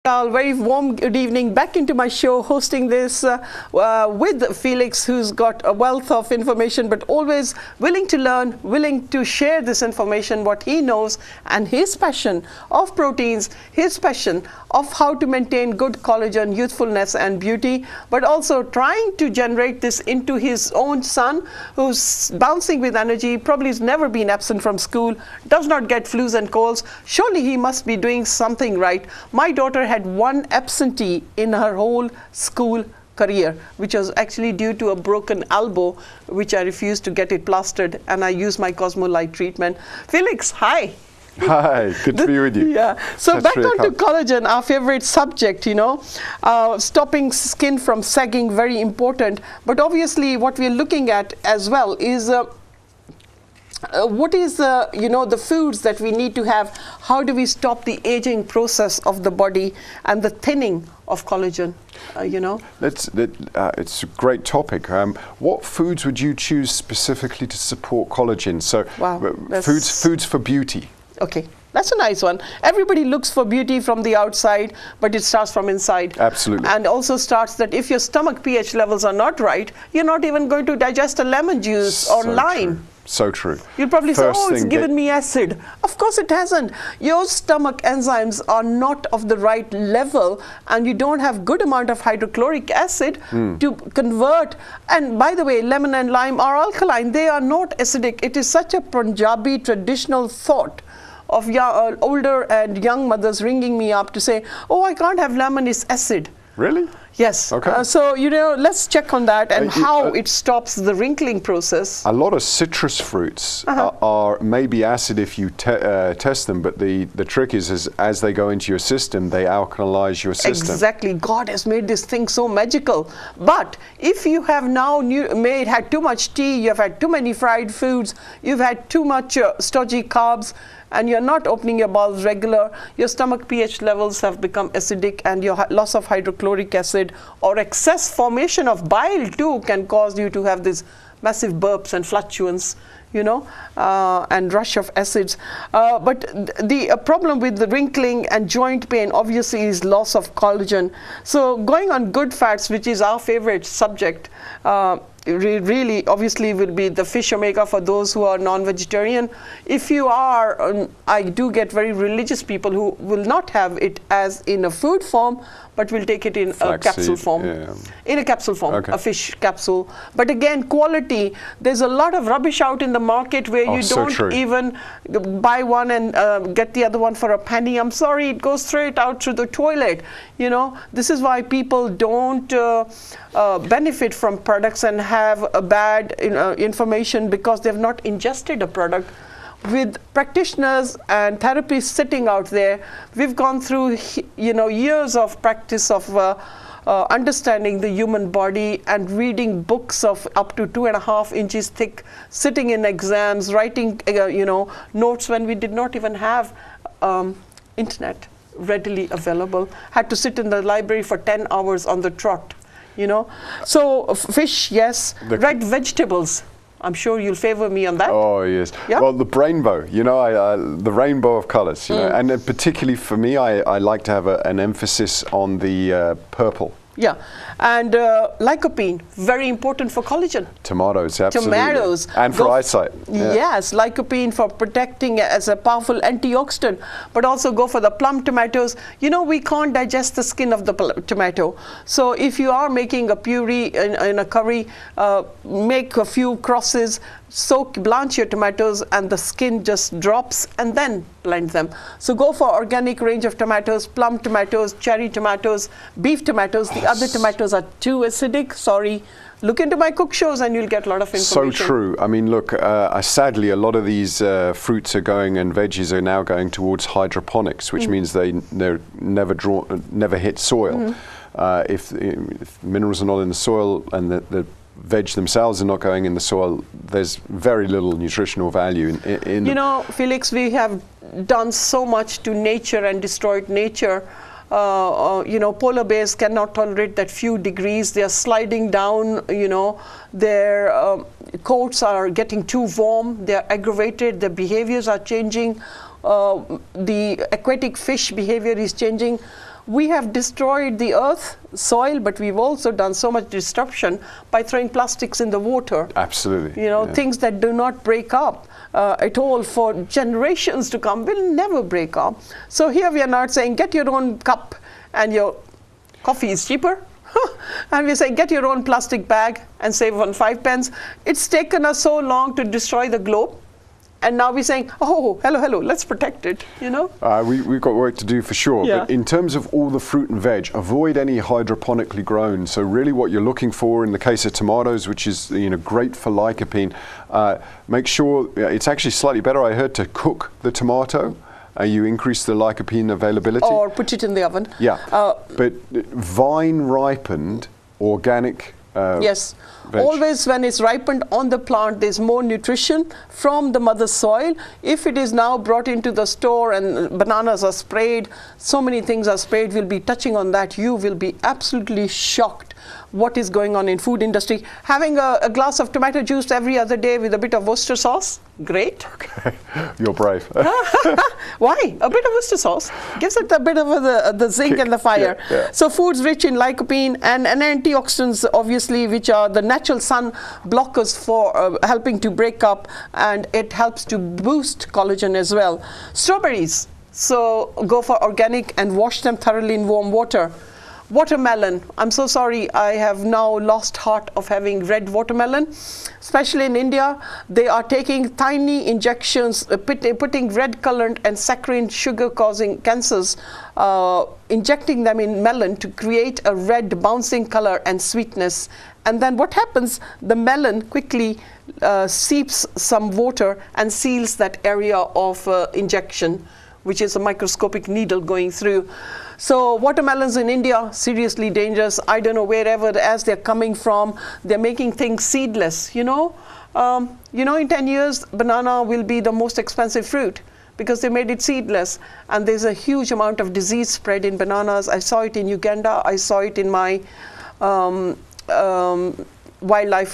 Very warm good evening back into my show, hosting this with Felix, who's got a wealth of information, but always willing to learn, willing to share this information, what he knows, and his passion of proteins, his passion of how to maintain good collagen, youthfulness, and beauty, but also trying to generate this into his own son, who's bouncing with energy, probably has never been absent from school, does not get flus and colds. Surely he must be doing something right. My daughter had one absentee in her whole school career, which was actually due to a broken elbow, which I refused to get it plastered, and I used my Cosmolite treatment. Felix, hi. Hi, good to be with you. Yeah. So back onto collagen, our favorite subject, you know, stopping skin from sagging, very important. But obviously what we're looking at as well is what is the foods that we need to have? How do we stop the aging process of the body and the thinning of collagen? It's a great topic. What foods would you choose specifically to support collagen? So foods for beauty. Okay, that's a nice one. Everybody looks for beauty from the outside, but it starts from inside. Absolutely. And also starts that if your stomach pH levels are not right, you're not even going to digest a lemon juice or lime. True. So true. You'll probably say, oh, it's given me acid. Of course it hasn't. Your stomach enzymes are not of the right level, and you don't have good amount of hydrochloric acid to convert. And by the way, lemon and lime are alkaline. They are not acidic. It is such a Punjabi traditional thought of older and young mothers ringing me up to say, oh, I can't have lemon, it's acid. Really? Yes. Okay. So, let's check on that and how it stops the wrinkling process. A lot of citrus fruits are maybe acid if you test them, but the trick is as they go into your system, they alkalize your system. Exactly. God has made this thing so magical. But if you have now had too much tea, you have had too many fried foods, you've had too much stodgy carbs, and you're not opening your bowels regular, your stomach pH levels have become acidic, and your loss of hydrochloric acid or excess formation of bile too can cause you to have these massive burps and flatulence, and rush of acids. But the problem with the wrinkling and joint pain obviously is loss of collagen. So going on good fats, which is our favorite subject, really obviously will be the fish omega for those who are non-vegetarian. If you are, I do get very religious people who will not have it as in a food form, but will take it in a capsule form. Yeah. In a capsule form, a fish capsule. But again, quality, there's a lot of rubbish out in the market where you don't even buy one and get the other one for a penny. I'm sorry, it goes straight out through the toilet. This is why people don't benefit from products and have a bad information, because they've not ingested a product. With practitioners and therapists sitting out there, we've gone through years of practice of understanding the human body and reading books of up to 2.5 inches thick, sitting in exams, writing notes when we did not even have internet readily available. Had to sit in the library for 10 hours on the trot. So fish, yes. Red vegetables, I'm sure you'll favor me on that. Oh yes. Yeah? Well, the rainbow, the rainbow of colors, and particularly for me, I like to have an emphasis on the purple. Yeah, and lycopene, very important for collagen. Tomatoes, absolutely. Tomatoes. And for eyesight. Yeah. Yes, lycopene for protecting as a powerful antioxidant, but also go for the plum tomatoes. We can't digest the skin of the tomato. So if you are making a puree in a curry, make a few crosses, blanch your tomatoes, and the skin just drops, and then blend them. So go for organic range of tomatoes, plum tomatoes, cherry tomatoes, beef tomatoes. The other tomatoes are too acidic. Sorry. Look into my cook shows and you'll get a lot of information. So true. I mean, look, sadly, a lot of these fruits are going, and veggies are now going towards hydroponics, which means they're never hit soil. If minerals are not in the soil and the veg themselves are not going in the soil, there's very little nutritional value in Felix, we have done so much to nature and destroyed nature. Polar bears cannot tolerate that few degrees. They are sliding down, their coats are getting too warm, they are aggravated, their behaviors are changing, the aquatic fish behavior is changing. we have destroyed the earth, soil, but we've also done so much disruption by throwing plastics in the water. Absolutely. You know, things that do not break up at all for generations to come will never break up. So here we are not saying get your own cup and your coffee is cheaper. And we say get your own plastic bag and save on 5 pence. It's taken us so long to destroy the globe. And now we're saying, oh, hello, let's protect it, you know? We've got work to do for sure. Yeah. But in terms of all the fruit and veg, avoid any hydroponically grown. So really what you're looking for in the case of tomatoes, which is, you know, great for lycopene, make sure it's actually slightly better, I heard, to cook the tomato. You increase the lycopene availability. Or put it in the oven. Yeah, but vine ripened organic yes. veg. Always when it's ripened on the plant, there's more nutrition from the mother soil. If it is now brought into the store and bananas are sprayed, so many things are sprayed, we'll be touching on that. You will be absolutely shocked what is going on in food industry. Having a glass of tomato juice every other day with a bit of Worcester sauce, great. Okay, you're brave. Why? A bit of Worcester sauce gives it a bit of the zinc Kick. and the fire. Yeah. So foods rich in lycopene and antioxidants, obviously, which are the natural sun blockers for helping to break up, and it helps to boost collagen as well. Strawberries, so go for organic and wash them thoroughly in warm water. Watermelon, I'm so sorry, I have now lost heart of having red watermelon. Especially in India, they are taking tiny injections, putting red colored and saccharine sugar causing cancers, injecting them in melon to create a red bouncing color and sweetness. And then what happens, the melon quickly seeps some water and seals that area of injection, which is a microscopic needle going through. So watermelons in India, seriously dangerous. I don't know wherever as they're coming from, they're making things seedless, you know. In 10 years, banana will be the most expensive fruit because they made it seedless. And there's a huge amount of disease spread in bananas. I saw it in Uganda. I saw it in my wildlife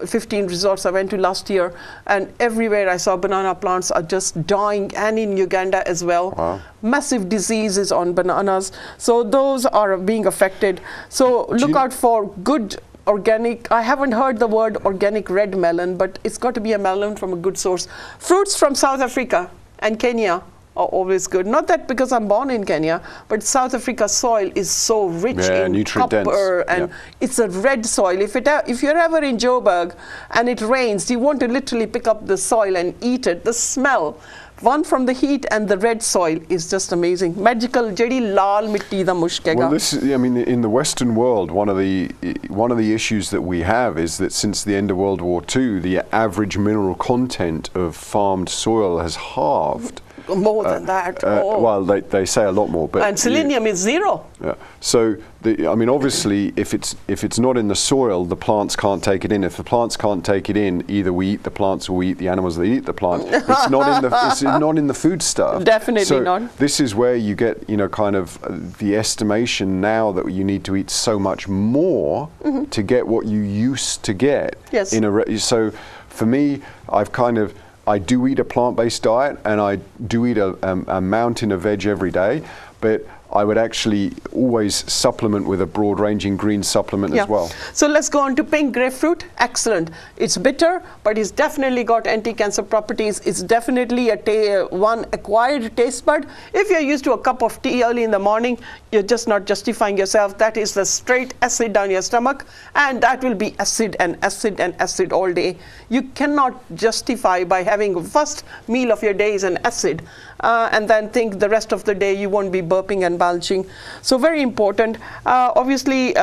15 resorts I went to last year, and everywhere I saw banana plants are just dying, and in Uganda as well. Wow. Massive diseases on bananas, so those are being affected. So look out for good organic. I haven't heard the word organic red melon, but it's got to be a melon from a good source. Fruits from South Africa and Kenya are always good. Not that because I'm born in Kenya, but South Africa's soil is so rich in copper, and it's a red soil. If you're ever in Joburg and it rains, you want to literally pick up the soil and eat it. The smell, one from the heat and the red soil, is just amazing. Magical. Jadi lal mitti da mushkega. Well, this is, I mean, in the Western world, one of the issues that we have is that since the end of World War II, the average mineral content of farmed soil has halved. More than that. Well, they say a lot more, but and selenium is zero. Yeah. So I mean, obviously, if it's not in the soil, the plants can't take it in. If the plants can't take it in, either we eat the plants or we eat the animals that eat the plant. It's not in the food stuff. Definitely not. This is where you get, kind of the estimation now that you need to eat so much more to get what you used to get. Yes. So for me, I do eat a plant-based diet, and I do eat a mountain of veg every day, but I would actually always supplement with a broad-ranging green supplement as well. So let's go on to pink grapefruit. Excellent. It's bitter, but it's definitely got anti-cancer properties. It's definitely one acquired taste bud. If you're used to a cup of tea early in the morning, you're just not justifying yourself. That is the straight acid down your stomach, and that will be acid and acid and acid all day. You cannot justify by having the first meal of your day is an acid, and then think the rest of the day you won't be burping and bulging. So very important. Obviously,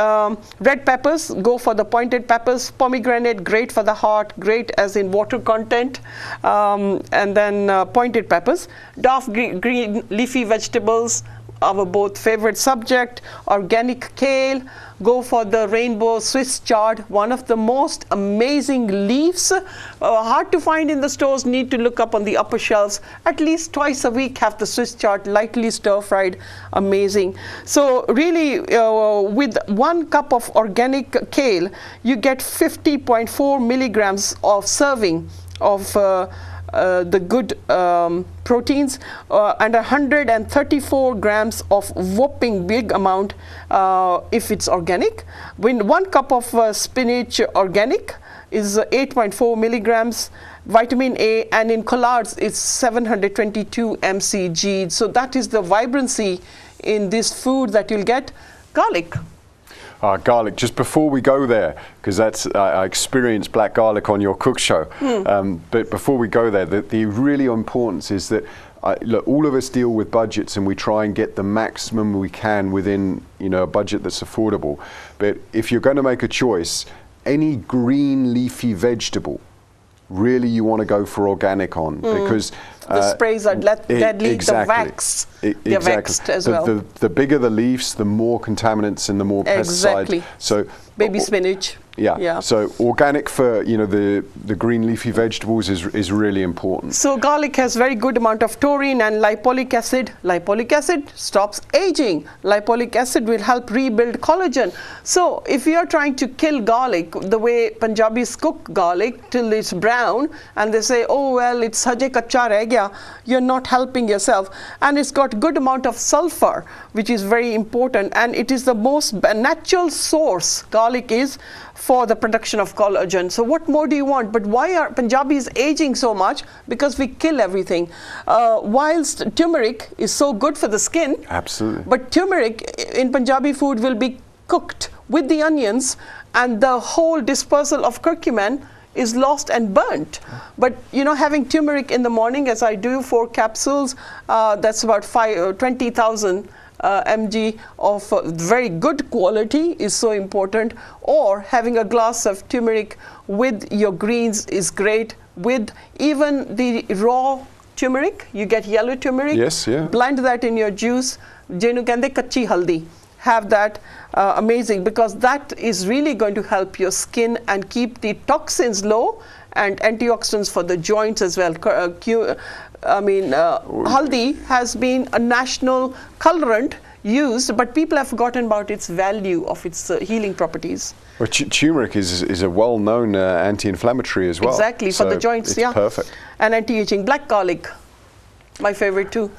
red peppers, go for the pointed peppers. Pomegranate, great for the heart, great as in water content. And then pointed peppers. Dark green leafy vegetables, our both favorite subject. Organic kale, go for the rainbow Swiss chard, one of the most amazing leaves. Hard to find in the stores, need to look up on the upper shelves. At least twice a week have the Swiss chard lightly stir-fried. Amazing. So really, with 1 cup of organic kale, you get 50.4 milligrams of serving of the good proteins, and 134 grams of whopping big amount if it's organic. When 1 cup of spinach organic is 8.4 milligrams vitamin A, and in collards it's 722 mcg. So that is the vibrancy in this food that you'll get. Garlic. Garlic, just before we go there, because that's I experienced black garlic on your cook show, but before we go there, the really importance is that look, all of us deal with budgets and we try and get the maximum we can within, you know, a budget that's affordable. But if you're going to make a choice, any green leafy vegetable, really you want to go for organic on, because the sprays are deadly. Exactly. The wax, they're vexed as well. The bigger the leaves, the more contaminants and the more pesticides. So baby spinach. Yeah. So organic for, you know, the green leafy vegetables is really important. So garlic has very good amount of taurine and lipolic acid. Lipolic acid stops aging. Lipolic acid will help rebuild collagen. So if you are trying to kill garlic, the way Punjabis cook garlic till it's brown, and they say, oh well, it's saje kacha reh gaya, you're not helping yourself. And it's got good amount of sulfur, which is very important, and it is the most natural source, garlic is, for the production of collagen. So what more do you want? But why are Punjabis aging so much? Because we kill everything. Whilst turmeric is so good for the skin, absolutely, but turmeric in Punjabi food will be cooked with the onions, and the whole dispersal of curcumin is lost and burnt. But you know, having turmeric in the morning, as I do, 4 capsules, that's about 20,000 mg of very good quality is so important. Or having a glass of turmeric with your greens is great. With even the raw turmeric, you get yellow turmeric. Yes, yeah. Blend that in your juice. Jenu kande kachi haldi. Have that, amazing, because that is really going to help your skin and keep the toxins low, and antioxidants for the joints as well. Haldi has been a national colorant used, but people have forgotten about its value of its healing properties. Well, turmeric is a well-known anti-inflammatory as well. Exactly, so for the joints, it's yeah. Perfect. And anti-aging. Black garlic, my favorite too.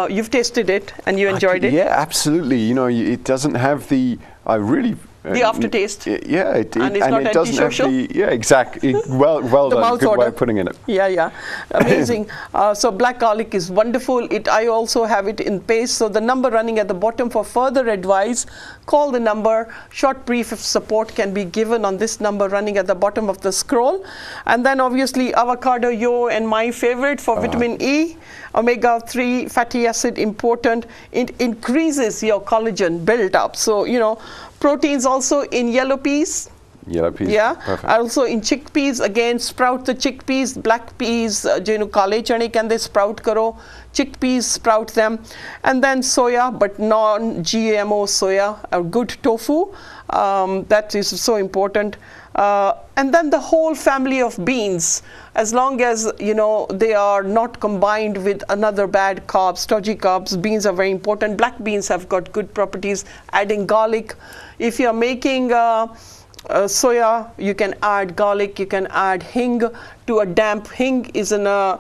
You've tasted it and you enjoyed it? Yeah, absolutely. You know, it doesn't have the, the aftertaste. Yeah, and it doesn't have the, yeah, exactly. Well done. Good way of putting it. Yeah. Amazing. So black garlic is wonderful. I also have it in paste. So the number running at the bottom for further advice, call the number. Short brief of support can be given on this number running at the bottom of the scroll. And then obviously avocado, your and my favorite for vitamin E, omega-3 fatty acid, important. It increases your collagen build up. So, you know, proteins also in yellow peas. Yellow peas. Yeah. Perfect. Also in chickpeas, again, sprout the chickpeas. Black peas, kale chane can they sprout karo. Chickpeas, sprout them. And then soya, but non-GMO soya, a good tofu. That is so important. And then the whole family of beans, as long as, you know, they are not combined with another bad carb, stodgy carbs, beans are very important. Black beans have got good properties. Adding garlic. If you're making soya, you can add garlic, you can add hing to a damp. Hing is a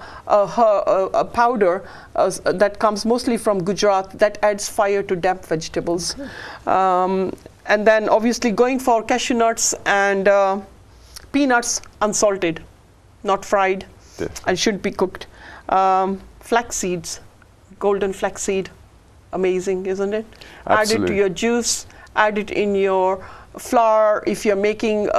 powder that comes mostly from Gujarat that adds fire to damp vegetables. And then obviously going for cashew nuts and peanuts, unsalted, not fried, and should be cooked. Flax seeds, golden flax seed, amazing, isn't it? Absolutely. Add it to your juice, add it in your flour. If you're making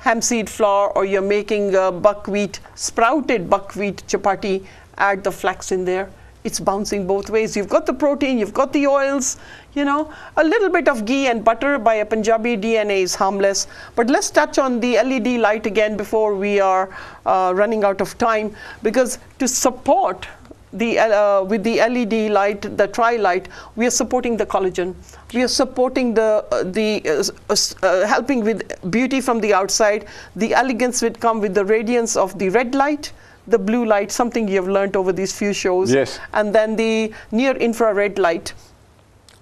hemp seed flour, or you're making buckwheat, sprouted buckwheat chapati, add the flax in there. It's bouncing both ways. You've got the protein, you've got the oils, you know. A little bit of ghee and butter by a Punjabi DNA is harmless. But let's touch on the LED light again before we are running out of time, because to support the with the LED light, the tri-light, we are supporting the collagen. We are supporting helping with beauty from the outside. The elegance will come with the radiance of the red light, the blue light, something you have learned over these few shows. Yes. And then the near infrared light.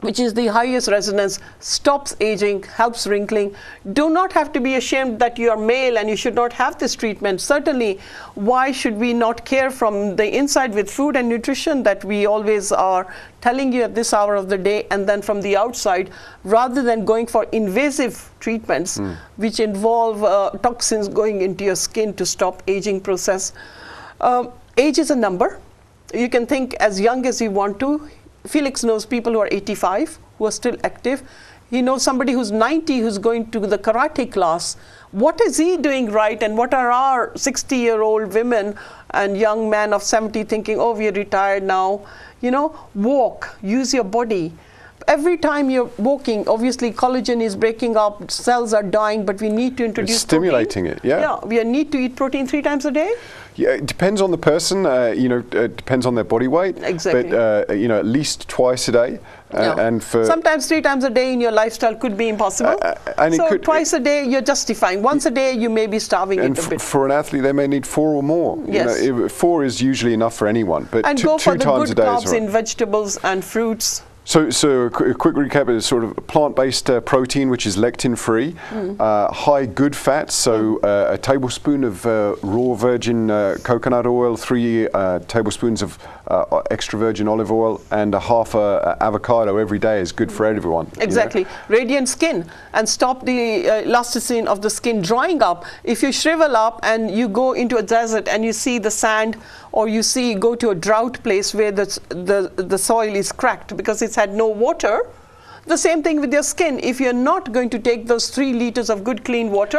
which is the highest resonance, stops aging, helps wrinkling. Do not have to be ashamed that you are male and you should not have this treatment. Certainly, why should we not care from the inside with food and nutrition that we always are telling you at this hour of the day, and then from the outside, rather than going for invasive treatments which involve toxins going into your skin to stop aging process. Age is a number. You can think as young as you want to. Felix knows people who are 85 who are still active. He knows somebody who's 90 who's going to the karate class. What is he doing right, and what are our 60-year-old women and young men of 70 thinking, oh, we're retired now? You know, walk, use your body. Every time you're walking, obviously collagen is breaking up, cells are dying, but we need to introduce it's stimulating protein. It, yeah. Yeah, we need to eat protein 3 times a day. Yeah, it depends on the person, you know, it depends on their body weight. Exactly. But, you know, at least twice a day. And for sometimes 3 times a day in your lifestyle could be impossible. And so twice a day, you're justifying. Once a day, you may be starving and it a bit. For an athlete, they may need 4 or more. Yes. You know, 4 is usually enough for anyone. But and two go for the times good a day is carbs right. in vegetables and fruits. So a quick recap is sort of plant-based protein, which is lectin-free, high good fats, so a tablespoon of raw virgin coconut oil, 3 tablespoons of extra virgin olive oil, and a half avocado every day is good for everyone. Exactly. You know? Radiant skin, and stop the elasticity of the skin drying up. If you shrivel up and you go into a desert and you see the sand, or you go to a drought place where the soil is cracked because it's had no water. The same thing with your skin. If you're not going to take those 3 liters of good clean water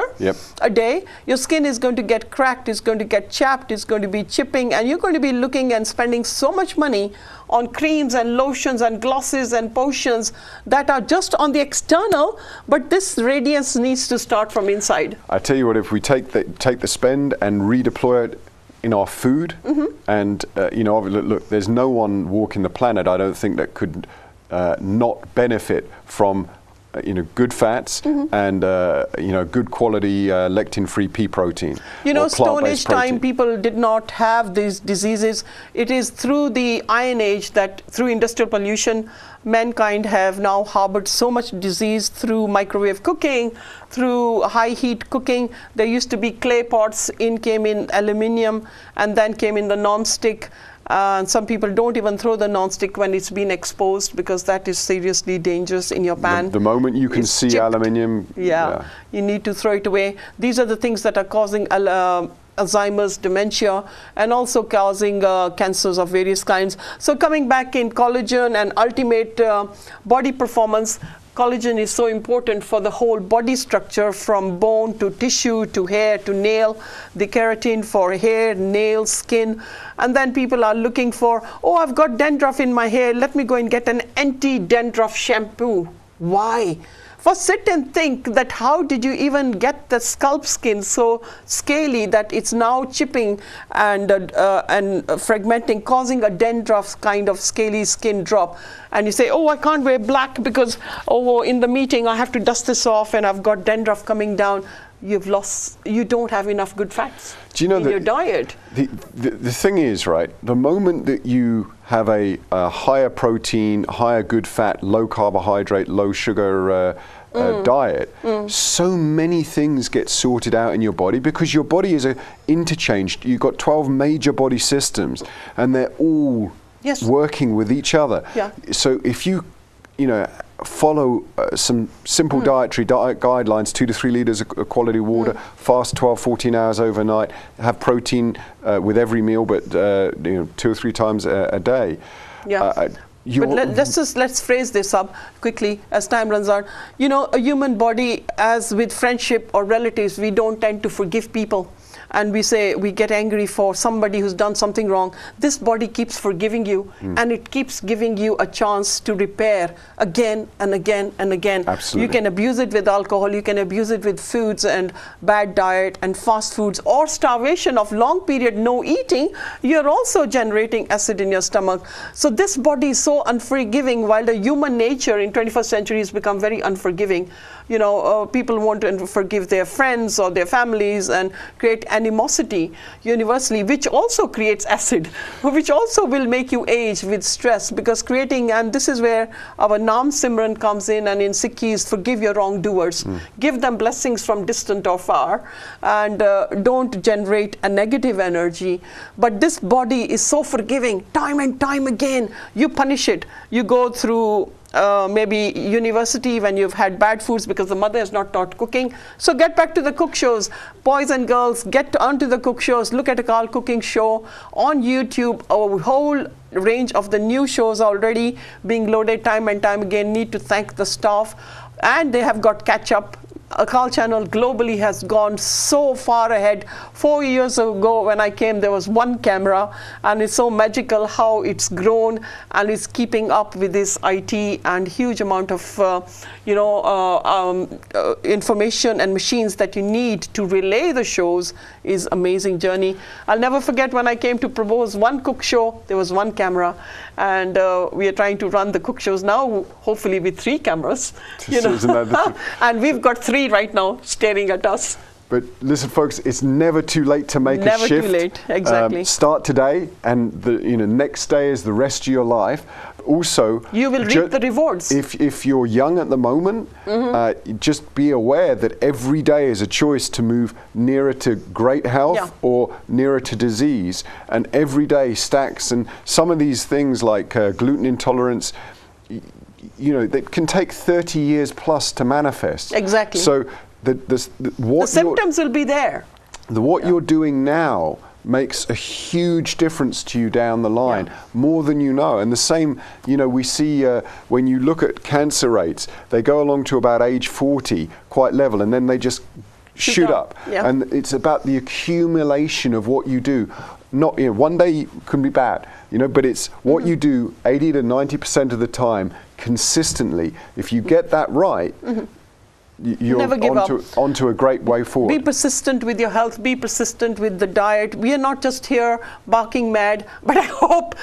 a day, your skin is going to get cracked, it's going to get chapped, it's going to be chipping, and you're going to be looking and spending so much money on creams and lotions and glosses and potions that are just on the external, but this radiance needs to start from inside. I tell you what, if we take the spend and redeploy it in our food, and you know, look, there's no one walking the planet, I don't think, that could not benefit from you know, good fats and you know, good quality lectin-free pea protein. You know, Stone Age time, people did not have these diseases. It is through the Iron Age that, through industrial pollution, mankind have now harbored so much disease through microwave cooking, through high heat cooking. There used to be clay pots, came in aluminium, and then came in the non-stick. Some people don't even throw the non-stick when it's been exposed, because that is seriously dangerous in your pan. The moment you can see aluminium, you need to throw it away. These are the things that are causing Alzheimer's, dementia, and also causing cancers of various kinds. So coming back in collagen and ultimate body performance, collagen is so important for the whole body structure, from bone to tissue to hair to nail, the keratin for hair, nails, skin. And then people are looking for, oh, I've got dandruff in my hair, let me go and get an anti-dandruff shampoo. Why? For sit and think that how did you even get the scalp skin so scaly that it's now chipping and fragmenting, causing a dandruff kind of scaly skin drop. And you say, oh, I can't wear black because, oh, in the meeting I have to dust this off and I've got dandruff coming down. You don't have enough good fats in your diet. The thing is, right, the moment that you have a higher protein, higher good fat, low carbohydrate, low sugar diet, so many things get sorted out in your body, because your body is interchanged. You've got 12 major body systems, and they're all working with each other. So if you follow some simple dietary guidelines, 2 to 3 liters of quality water, fast 12, 14 hours overnight, have protein with every meal, but 2 or 3 times a day. But let's phrase this up quickly as time runs out. You know, a human body, as with friendship or relatives, we don't tend to forgive people. And we get angry for somebody who's done something wrong. This body keeps forgiving you, and it keeps giving you a chance to repair again and again and again. Absolutely. You can abuse it with alcohol, you can abuse it with foods and bad diet and fast foods, or starvation of long period no eating. You're also generating acid in your stomach. So this body is so unforgiving, while the human nature in 21st century has become very unforgiving. You know, people want to forgive their friends or their families and create animosity universally, which also creates acid, which also will make you age with stress, because creating, and this is where our Naam Simran comes in, and in Sikhis, forgive your wrongdoers, give them blessings from distant or far, and don't generate a negative energy. But this body is so forgiving, time and time again. You punish it. You go through maybe university when you've had bad foods because the mother has not taught cooking. So get back to the cook shows. Boys and girls, get onto the cook shows. Look at a Carl cooking show on YouTube. A whole range of the new shows already being loaded time and time again. Need to thank the staff, and they have got catch up. A Carl channel globally has gone so far ahead. 4 years ago when I came, there was one camera, and it's so magical how it's grown and it's keeping up with this IT and huge amount of information and machines that you need to relay the shows. Is amazing journey. I'll never forget when I came to propose one cook show, there was one camera, and we are trying to run the cook shows now, hopefully with 3 cameras, and we've got 3 right now staring at us. But listen, folks, it's never too late to make a shift. Never too late, exactly. Start today, and the next day is the rest of your life. Also, you will reap the rewards. If you're young at the moment, just be aware that every day is a choice to move nearer to great health or nearer to disease, and every day stacks. And some of these things like gluten intolerance, that can take 30 years plus to manifest. Exactly. So the symptoms will be there. What you're doing now makes a huge difference to you down the line, more than you know. And the same, we see when you look at cancer rates, they go along to about age 40, quite level, and then they just shoot up. Yeah. And it's about the accumulation of what you do. Not one day can be bad, but it's what you do 80 to 90% of the time consistently. If you get that right, you're never give onto a great way forward. Be persistent with your health, be persistent with the diet. We are not just here barking mad, but I hope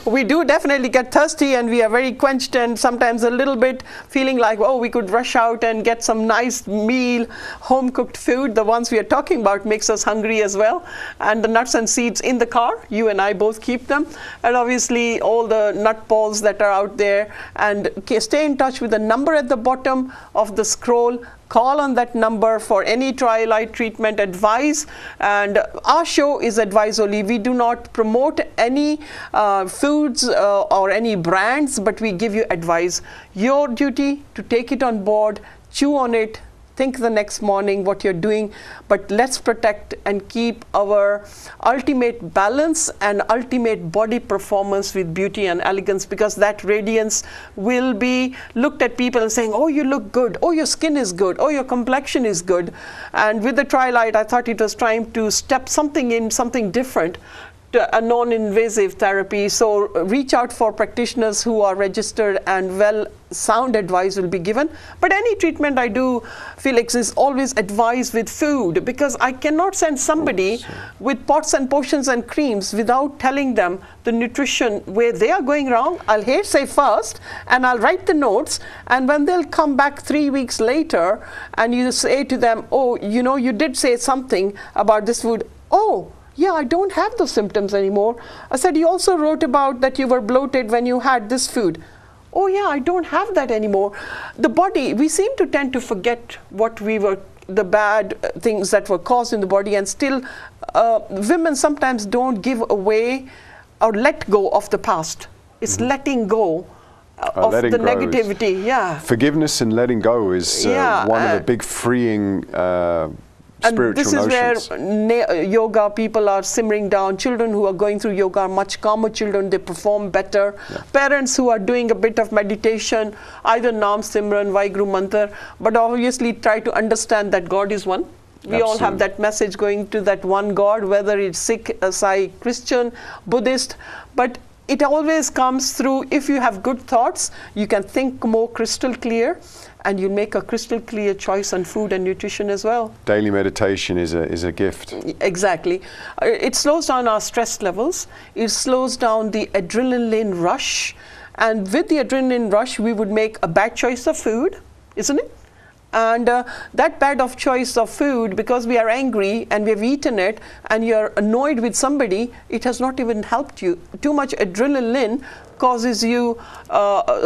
we do definitely get thirsty, and we are very quenched and sometimes a little bit feeling like, oh, we could rush out and get some nice meal, home cooked food. The ones we are talking about makes us hungry as well. And the nuts and seeds in the car, you and I both keep them. And obviously all the nut balls that are out there, and stay in touch with the number at the bottom of the scroll. Call on that number for any trial treatment advice, and our show is advice only. We do not promote any foods or any brands, but we give you advice. Your duty to take it on board, chew on it, think the next morning what you're doing, but let's protect and keep our ultimate balance and ultimate body performance with beauty and elegance, because that radiance will be looked at people and saying, oh, you look good, oh, your skin is good, oh, your complexion is good. And with the Trilite, I thought it was trying to step something in, something different, a non-invasive therapy. So reach out for practitioners who are registered, and sound advice will be given. But any treatment I do, Felix, is always advised with food, because I cannot send somebody with pots and potions and creams without telling them the nutrition where they are going wrong. I'll say first, and I'll write the notes, and when they'll come back 3 weeks later and you say to them, oh, you did say something about this food. Oh, yeah, I don't have those symptoms anymore. I said, you also wrote about that you were bloated when you had this food. Oh yeah, I don't have that anymore. The body, we seem to tend to forget the bad things that were caused in the body, and still women sometimes don't give away or let go of the past. It's letting go of the negativity. Forgiveness and letting go is one of the big freeing and this is where yoga people are simmering down. Children who are going through yoga are much calmer children. They perform better. Parents who are doing a bit of meditation, either Naam Simran, Vaheguru Mantra, but obviously try to understand that God is one. We all have that message going to that one God, whether it's Sikh, Sai, Christian, Buddhist, but it always comes through, if you have good thoughts, you can think more crystal clear, and you make a crystal clear choice on food and nutrition as well. Daily meditation is a gift. Exactly. It slows down our stress levels. It slows down the adrenaline rush. And with the adrenaline rush, we would make a bad choice of food, isn't it? And that bad of choice of food, because we are angry and we have eaten it and you're annoyed with somebody, it has not even helped you. Too much adrenaline causes you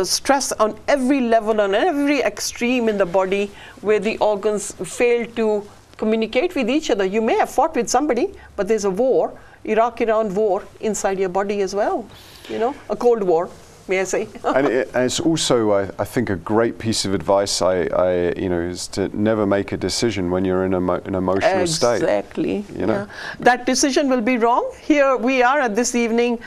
stress on every level, on every extreme in the body, where the organs fail to communicate with each other. You may have fought with somebody, but there's a war, Iraq-Iran war, inside your body as well. You know, a Cold War, may I say. And it's also, I think, a great piece of advice, is to never make a decision when you're in an emotional state. Exactly. You know? That decision will be wrong. Here we are at this evening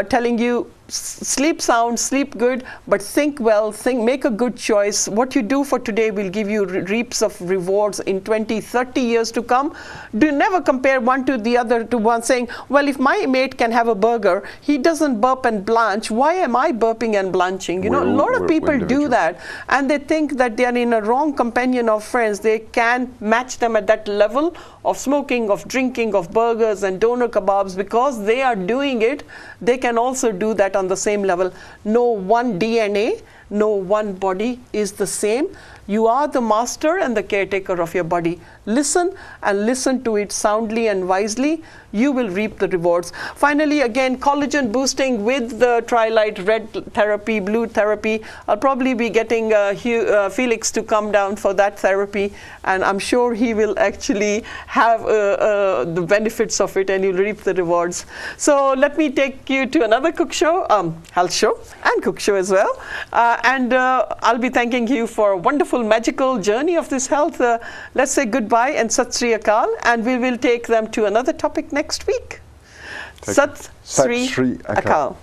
telling you, sleep sound, sleep good, but think well, make a good choice. What you do for today will give you reaps of rewards in 20, 30 years to come. Do never compare one to the other, to one saying, well, if my mate can have a burger, he doesn't burp and blanch, why am I burping and blanching? You know, a lot of people do that, and they think that they are in a wrong companion of friends. They can match them at that level of smoking, of drinking, of burgers and doner kebabs. Because they are doing it, they can also do that on the same level. No one DNA, no one body is the same. You are the master and the caretaker of your body. Listen, and listen to it soundly and wisely. You will reap the rewards. Finally, again, collagen boosting with the Trilite red therapy, blue therapy. I'll probably be getting Felix to come down for that therapy, and I'm sure he will actually have the benefits of it, and you'll reap the rewards. So let me take you to another cook show, health show, and cook show as well. And I'll be thanking you for a wonderful, magical journey of this health. Let's say goodbye and Sat Sri Akal, and we will take them to another topic next week. Sat Sri Akal.